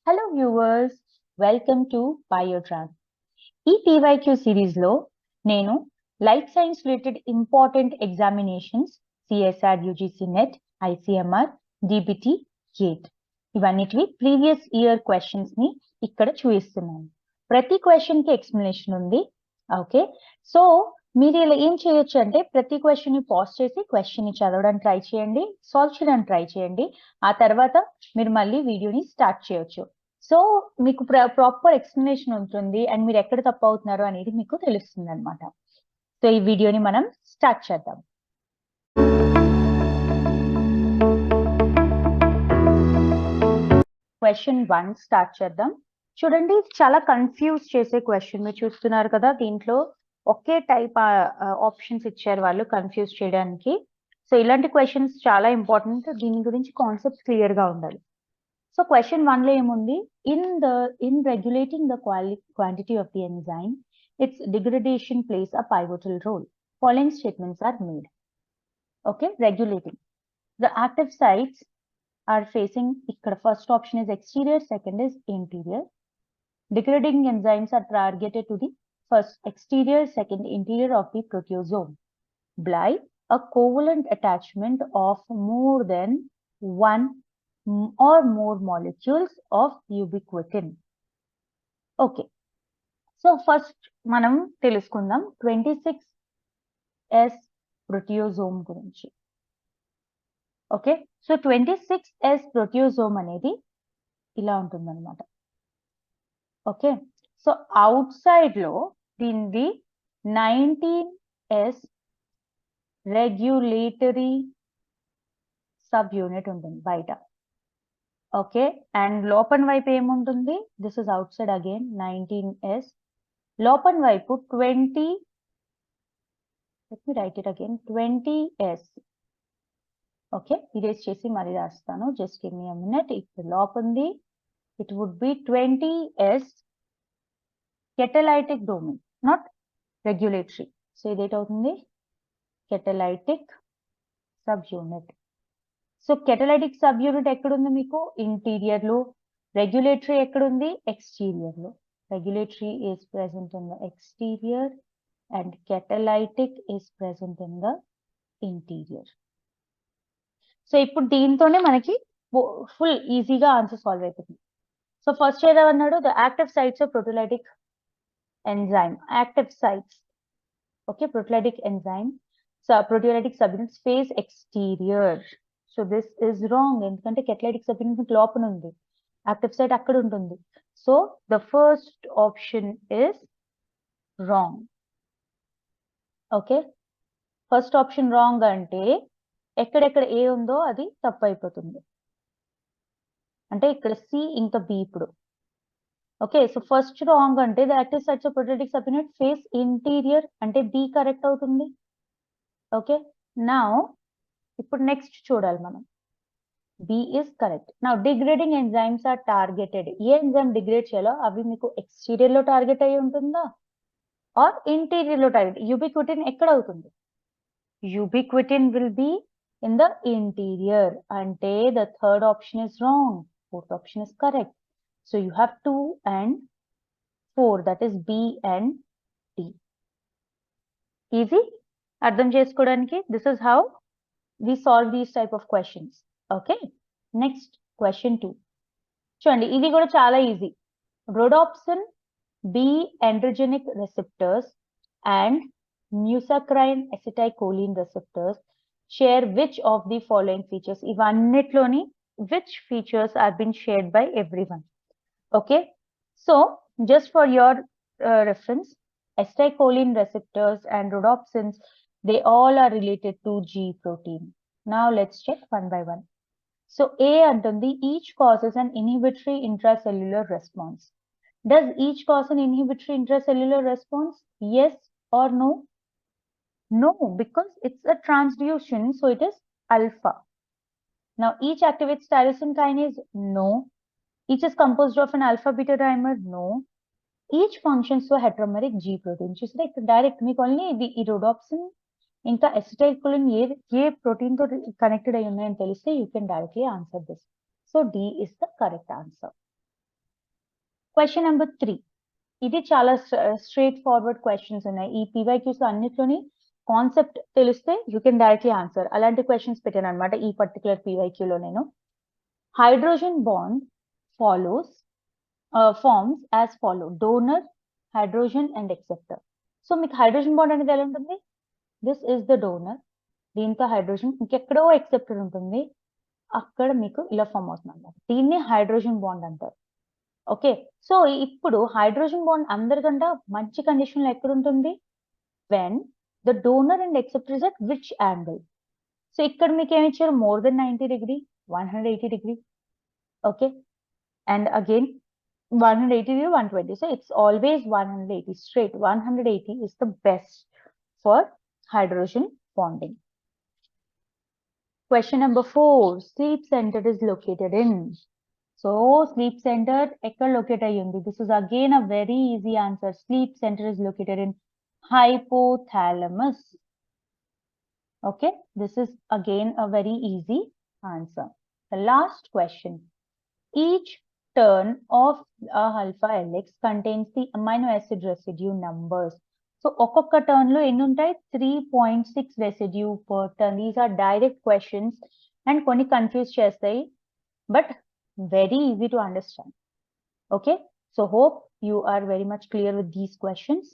Hello viewers, welcome to Biodrunk. ఈ PYQ series లో నేను life science related important examinations CSIR UGC NET ICMR DBT GATE ఇవన్నిటివి previous year questions ని ఇక్కడ చూపిస్తున్నాను. ప్రతి క్వశ్చన్ కి ఎక్స్ప్లెనేషన్ ఉంది. ఓకే, సో మీరు ఇలా ఏం చేయొచ్చు అంటే ప్రతి క్వశ్చన్ ని పాజ్ చేసి క్వశ్చన్ ని చదవడానికి ట్రై చేయండి, సాల్వ్ చేయడానికి ట్రై చేయండి. ఆ తర్వాత మీరు మళ్ళీ వీడియోని స్టార్ట్ చేయొచ్చు. సో మీకు ప్రాపర్ ఎక్స్ప్లెనేషన్ ఉంటుంది అండ్ మీరు ఎక్కడ తప్పు అవుతున్నారు అనేది మీకు తెలుస్తుంది అనమాట. సో ఈ వీడియోని మనం స్టార్ట్ చేద్దాం. క్వశ్చన్ 1 స్టార్ట్ చేద్దాం. చూడండి, చాలా కన్ఫ్యూజ్ చేసే క్వశ్చన్ మీరు చూస్తున్నారు కదా. దీంట్లో ఒకే టైప్ ఆప్షన్స్ ఇచ్చారు వాళ్ళు కన్ఫ్యూజ్ చేయడానికి. సో ఇలాంటి క్వశ్చన్స్ చాలా ఇంపార్టెంట్. దీని గురించి కాన్సెప్ట్ క్లియర్ గా ఉండాలి. సో క్వశ్చన్ 1 లో ఏముంది? in regulating the quantity of the enzyme, its degradation plays a pivotal role. Following statements are made. Okay, regulating. The active sites are facing, first option is exterior, second is interior. Degrading enzymes are targeted to the first exterior, second interior of the proteasome by a covalent attachment of more than one or more molecules of ubiquitin. Okay, so first మనం తెలుసుకుందాం 26S proteasome గురించి. Okay, so 26S proteasome అనేది ఇలా ఉంటుందన్నమాట. Okay, so out side లో దీనిది 19S regulatory sub unit ఉంటుంది బయట. ఓకే, అండ్ లోపల వైపు ఏముంటుంది? This is out side again 19S. లోపల వైపు 20, let me write it again, 20S. Okay, erase చేసి మరీ రాస్తాను, just give me a minute. ఇప్పుడు లోపలిది it would be 20S catalytic domain, not regulatory. So ఇదేటవుతుంది catalytic subunit. So catalytic subunit ఎక్కడుంది మీకు? ఇంటీరియర్ లో. రెగ్యులేటరీ ఎక్కడుంది? ఎక్స్టీరియర్ లో. Regulatory is present in the exterior and catalytic is present in the interior. So ఇప్పుడు దీంతోనే మనకి full ఈజీగా ఆన్సర్ సాల్వ్ అయిపోతుంది. సో ఫస్ట్ ఏదన్నాడు? The active sites of ప్రోటీలైటిక్ enzyme. Active sites, okay, proteolytic enzyme proteolytic subunits face exterior. So this is wrong, ఎందుకంటే catalytic subunit లోపల ఉంది, active site అక్కడ ఉంటుంది. So the first option is wrong. Okay, first option wrong అంటే ఎక్కడెక్కడ ఏ ఉందో అది తప్పు అయిపోతుంది. అంటే ఇక్కడ సి ఇంకా బి. ఇప్పుడు ఓకే, సో ఫస్ట్ రాంగ్ అంటే the active sites of proteolytic subunit face interior అంటే బి కరెక్ట్ అవుతుంది. ఓకే, నౌ ఇప్పుడు నెక్స్ట్ చూడాలి మనం. B is correct. Now degrading enzymes are targeted. ఏ ఎంజైమ్ డిగ్రేడ్ చేయాలో అవి మీకు ఎక్స్టీరియర్ లో టార్గెట్ అయి ఉంటుందా ఆర్ ఇంటీరియర్ లో టార్గెట్? యూబిక్విటిన్ ఎక్కడ అవుతుంది? Ubiquitin will be in the interior. Ante the third option is wrong, fourth option is correct. So you have 2 and 4, that is B and D. Easy ardham chesukodaniki. This is how we solve these type of questions. Okay, next question 2 chudandi, idi kuda chaala easy. Rhodopsin B androgenic receptors and musaccharine acetylcholine receptors share which of the following features? Ivannitloni which features are been shared by everyone? Okay, so just for your reference, acetylcholine receptors and rhodopsins, they all are related to G protein. Now let's check one by one. So A antundi each causes an inhibitory intracellular response. Does each cause an inhibitory intracellular response? Yes or no? No, because it's a transduction, so it is alpha. Now each activates tyrosine kinase? No. Each is composed of an alpha beta dimer? No. Each functions to a heteromeric G protein. చూస్తే ఇక్కడ direct మీకు only ఇది ఈ rhodopsin ఇంకా acetylcholine ఏ protein తో connected అయి ఉన్నాయని తెలిస్తే you can directly answer this. So D is the correct answer. Question number 3. ఇది చాలా స్ట్రైట్ ఫార్వర్డ్ క్వశ్చన్స్ ఉన్నాయి. ఈ PYQs అన్నిట్లోని కాన్సెప్ట్ తెలిస్తే యూ కెన్ డైరెక్ట్లీ ఆన్సర్. అలాంటి క్వశ్చన్స్ పెట్టాను అనమాట ఈ పర్టికులర్ PYQ లో నేను. Hydrogen bond forms as follow: donor, hydrogen and acceptor. So మీకు హైడ్రోజన్ బాండ్ అనేది ఎలా ఉంటుంది? దిస్ ఇస్ ద డోనర్, దీంతో హైడ్రోజన్, ఇంకెక్కడో ఎక్సెప్టర్ ఉంటుంది, అక్కడ మీకు ఇలా ఫామ్ అవుతుంది అన్నమాట. దీన్ని హైడ్రోజన్ బాండ్ అంటారు. ఓకే, సో ఇప్పుడు హైడ్రోజన్ బాండ్ అందరికంటే మంచి కండిషన్ లో ఎక్కడ ఉంటుంది? When the donor and acceptor is at which angle? So ఇక్కడ మీకు ఏమి ఇచ్చారు? More than 90 degree, 180 degree. Okay, and again 180 degree, 120. So it's always 180 straight. 180 is the best for hydrogen bonding. Question number 4. Sleep center is located in. So sleep center ekkada locate ayyundi? This is again a very easy answer. Sleep center is located in hypothalamus. Okay, this is again a very easy answer. The last question. Each turn of a alpha helix contains the amino acid residue numbers. So ఒక్కొక్క turn లో ఎన్ని ఉంటాయి? 3.6 residue per turn. These are direct questions and కొన్ని confuse చేస్తాయి, but very easy to understand. Okay, so hope you are very much clear with these questions.